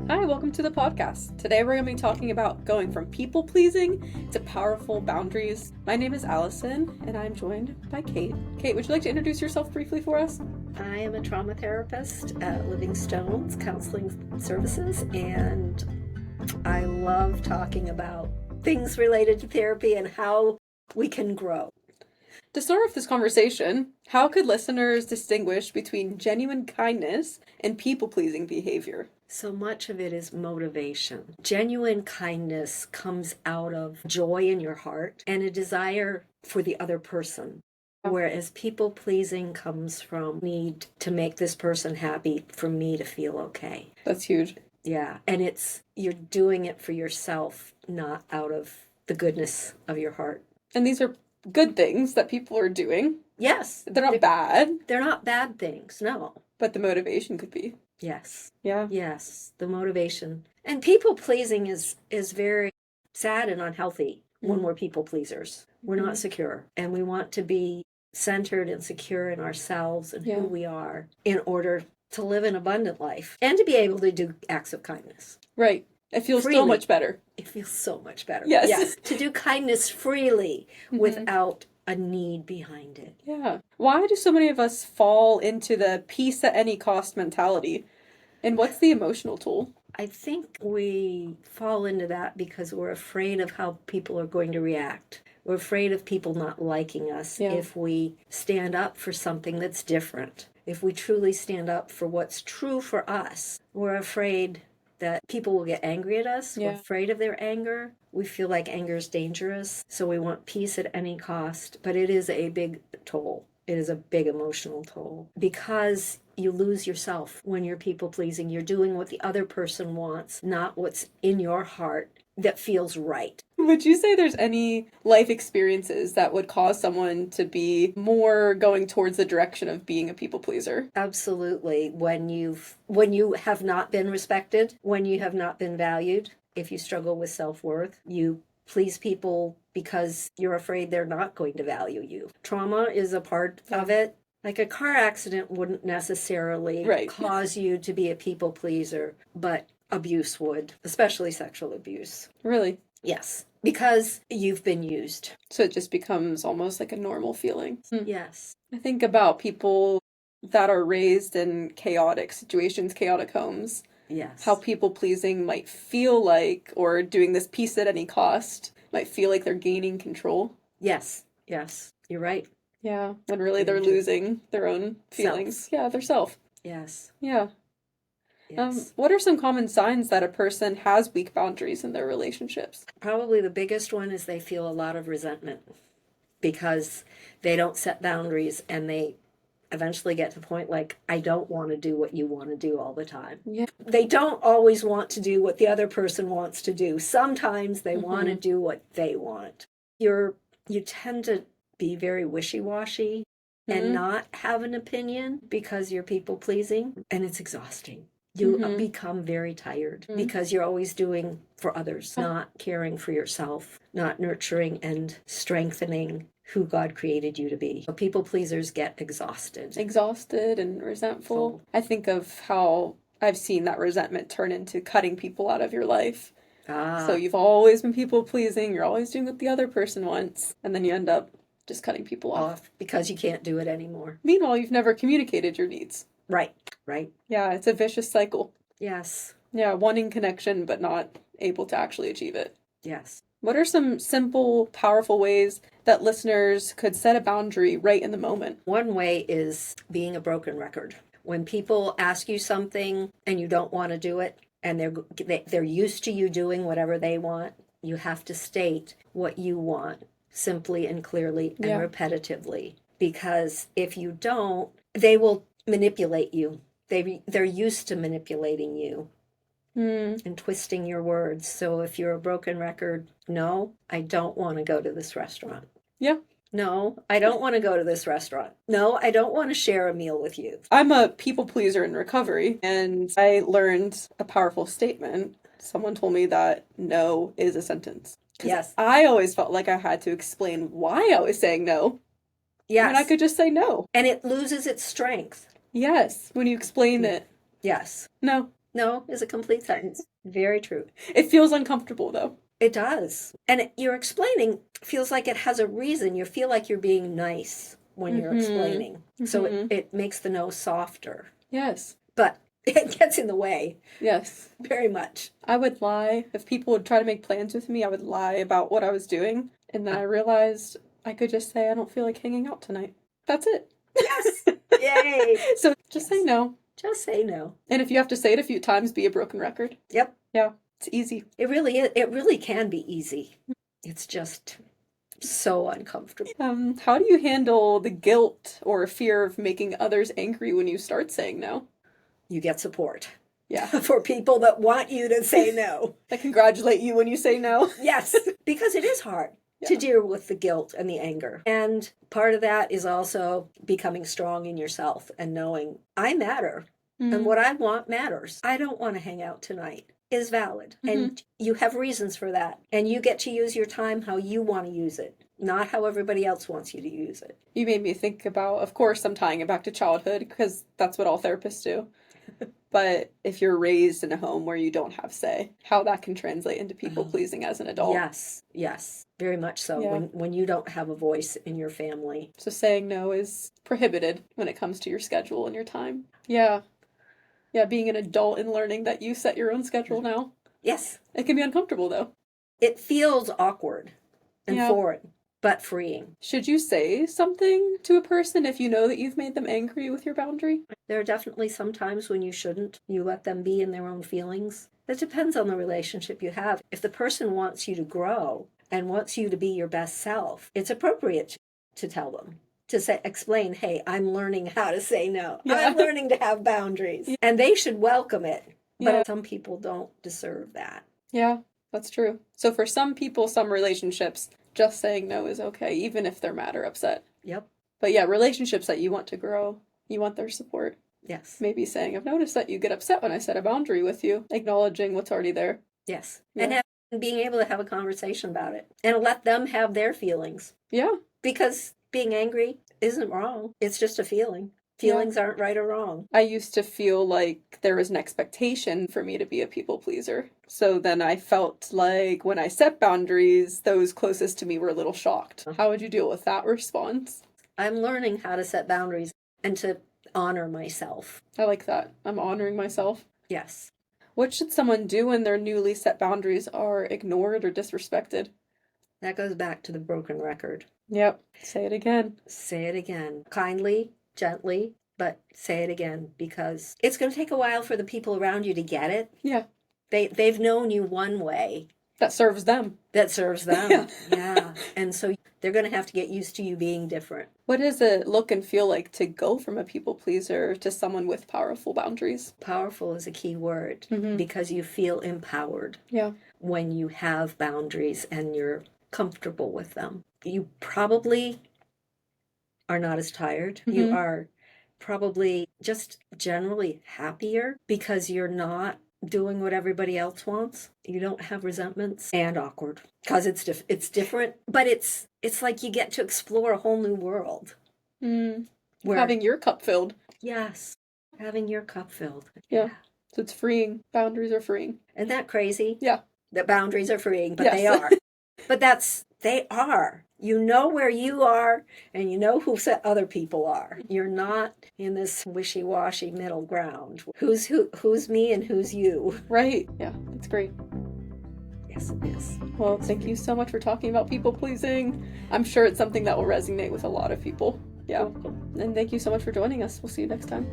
Hi, welcome to the podcast. Today we're going to be talking about going from people pleasing to powerful boundaries. My name is Allison, and I'm joined by Kate. Kate, would you like to introduce yourself briefly for us? I am a trauma therapist at Living Stones Counseling Services, and I love talking about things related to therapy and how we can grow. To start off this conversation, how could listeners distinguish between genuine kindness and people pleasing behavior? So much of it is motivation. Genuine kindness comes out of joy in your heart and a desire for the other person. Whereas people pleasing comes from need to make this person happy for me to feel okay. That's huge. Yeah. And you're doing it for yourself, not out of the goodness of your heart. And these are good things that people are doing. Yes. They're not bad. They're not bad things, no. But the motivation could be. Yes. Yeah. Yes. The motivation. And people pleasing is very sad and unhealthy when we're people pleasers. We're not secure. And we want to be centered and secure in ourselves and who we are in order to live an abundant life and to be able to do acts of kindness. Right. It feels Freely. so much better. It feels so much better. Yes. To do kindness freely without a need behind it. Yeah. Why do so many of us fall into the peace at any cost mentality? And what's the emotional toll? I think we fall into that because we're afraid of how people are going to react. We're afraid of people not liking us if we stand up for something that's different. If we truly stand up for what's true for us, we're afraid that people will get angry at us. We're afraid of their anger. We feel like anger is dangerous, so we want peace at any cost. But it is a big toll. It is a big emotional toll because you lose yourself when you're people pleasing. You're doing what the other person wants, not what's in your heart that feels right. Would you say there's any life experiences that would cause someone to be more going towards the direction of being a people pleaser? Absolutely. When you have not been respected, when you have not been valued, if you struggle with self-worth, you please people because you're afraid they're not going to value you. Trauma is a part of it. Like a car accident wouldn't necessarily cause you to be a people pleaser, but abuse would, especially sexual abuse. Really? Yes, because you've been used. So it just becomes almost like a normal feeling. Yes. I think about people that are raised in chaotic situations, chaotic homes. Yes. How people pleasing might feel like, or doing this peace at any cost, might feel like they're gaining control. Yes. Yes. You're right. Yeah. And really they're losing their own feelings. Self. Yeah, their self. Yes. Yeah. Yes. What are some common signs that a person has weak boundaries in their relationships? Probably the biggest one is they feel a lot of resentment because they don't set boundaries and they eventually get to the point like, I don't want to do what you want to do all the time. Yeah. They don't always want to do what the other person wants to do. Sometimes they want to do what they want. You tend to be very wishy-washy and not have an opinion because you're people pleasing, and it's exhausting. You become very tired because you're always doing for others, not caring for yourself, not nurturing and strengthening who God created you to be. People pleasers get exhausted. Exhausted and resentful. I think of how I've seen that resentment turn into cutting people out of your life. So you've always been people pleasing, you're always doing what the other person wants, and then you end up just cutting people off. Because you can't do it anymore. Meanwhile, you've never communicated your needs. Right. Yeah, it's a vicious cycle. Yes. Yeah, wanting connection but not able to actually achieve it. Yes. What are some simple, powerful ways that listeners could set a boundary right in the moment? One way is being a broken record. When people ask you something and you don't want to do it, and they're used to you doing whatever they want, you have to state what you want simply and clearly and repetitively. Because if you don't, they will manipulate you. They're used to manipulating you and twisting your words. So if you're a broken record, no, I don't want to go to this restaurant. Yeah. No, I don't want to go to this restaurant. No, I don't want to share a meal with you. I'm a people pleaser in recovery, and I learned a powerful statement. Someone told me that no is a sentence. Yes. I always felt like I had to explain why I was saying no. Yes. And I could just say no. And it loses its strength. Yes, when you explain it. Yes. No. No is a complete sentence. Very true. It feels uncomfortable, though. It does. And your explaining feels like it has a reason. You feel like you're being nice when you're explaining. So it makes the no softer. Yes. But it gets in the way. Yes. Very much. I would lie. If people would try to make plans with me, I would lie about what I was doing. And then I realized I could just say, I don't feel like hanging out tonight. That's it. Yes. Yay. So just say no. Just say no. And if you have to say it a few times, be a broken record. Yep. Yeah. It's easy. It really is. It really can be easy. It's just so uncomfortable. How do you handle the guilt or fear of making others angry when you start saying no? You get support. Yeah. For people that want you to say no. I congratulate you when you say no. Yes. Because it is hard to deal with the guilt and the anger. And part of that is also becoming strong in yourself and knowing I matter. And what I want matters. I don't want to hang out tonight is valid. And you have reasons for that. And you get to use your time how you want to use it, not how everybody else wants you to use it. You made me think about, of course, I'm tying it back to childhood because that's what all therapists do. But if you're raised in a home where you don't have say, how that can translate into people pleasing as an adult. Yes, very much so. Yeah. When you don't have a voice in your family. So saying no is prohibited when it comes to your schedule and your time. Yeah. Yeah, being an adult and learning that you set your own schedule now. Yes. It can be uncomfortable, though. It feels awkward and foreign, but freeing. Should you say something to a person if you know that you've made them angry with your boundary? There are definitely some times when you shouldn't. You let them be in their own feelings. That depends on the relationship you have. If the person wants you to grow and wants you to be your best self, it's appropriate to tell them. To explain, hey, I'm learning how to say no. Yeah. I'm learning to have boundaries. Yeah. And they should welcome it. But some people don't deserve that. Yeah, that's true. So for some people, some relationships, just saying no is okay, even if they're mad or upset. Yep. But yeah, relationships that you want to grow, you want their support. Yes. Maybe saying, I've noticed that you get upset when I set a boundary with you, acknowledging what's already there. Yes. Yeah. And being able to have a conversation about it and let them have their feelings. Yeah. Because being angry isn't wrong. It's just a feeling. Feelings aren't right or wrong. I used to feel like there was an expectation for me to be a people pleaser. So then I felt like when I set boundaries, those closest to me were a little shocked. How would you deal with that response? I'm learning how to set boundaries and to honor myself. I like that. I'm honoring myself. Yes. What should someone do when their newly set boundaries are ignored or disrespected? That goes back to the broken record. Yep. Say it again. Say it again. Kindly, gently, but say it again because it's going to take a while for the people around you to get it. Yeah. They've known you one way. That serves them. That serves them. Yeah. And so they're going to have to get used to you being different. What does it look and feel like to go from a people pleaser to someone with powerful boundaries? Powerful is a key word because you feel empowered when you have boundaries and you're comfortable with them. You probably are not as tired. You are probably just generally happier because you're not doing what everybody else wants. You don't have resentments and awkward because it's different, but it's like you get to explore a whole new world. Where, having your cup filled. Yes, having your cup filled. Yeah. So it's freeing. Boundaries are freeing. Isn't that crazy? Yeah. That boundaries are freeing, but they are. But they are. You know where you are, and you know who other people are. You're not in this wishy-washy middle ground. Who's me and who's you? Right. Yeah, that's great. Yes, it is. Well, thank you so much for talking about people pleasing. I'm sure it's something that will resonate with a lot of people. Yeah. And thank you so much for joining us. We'll see you next time.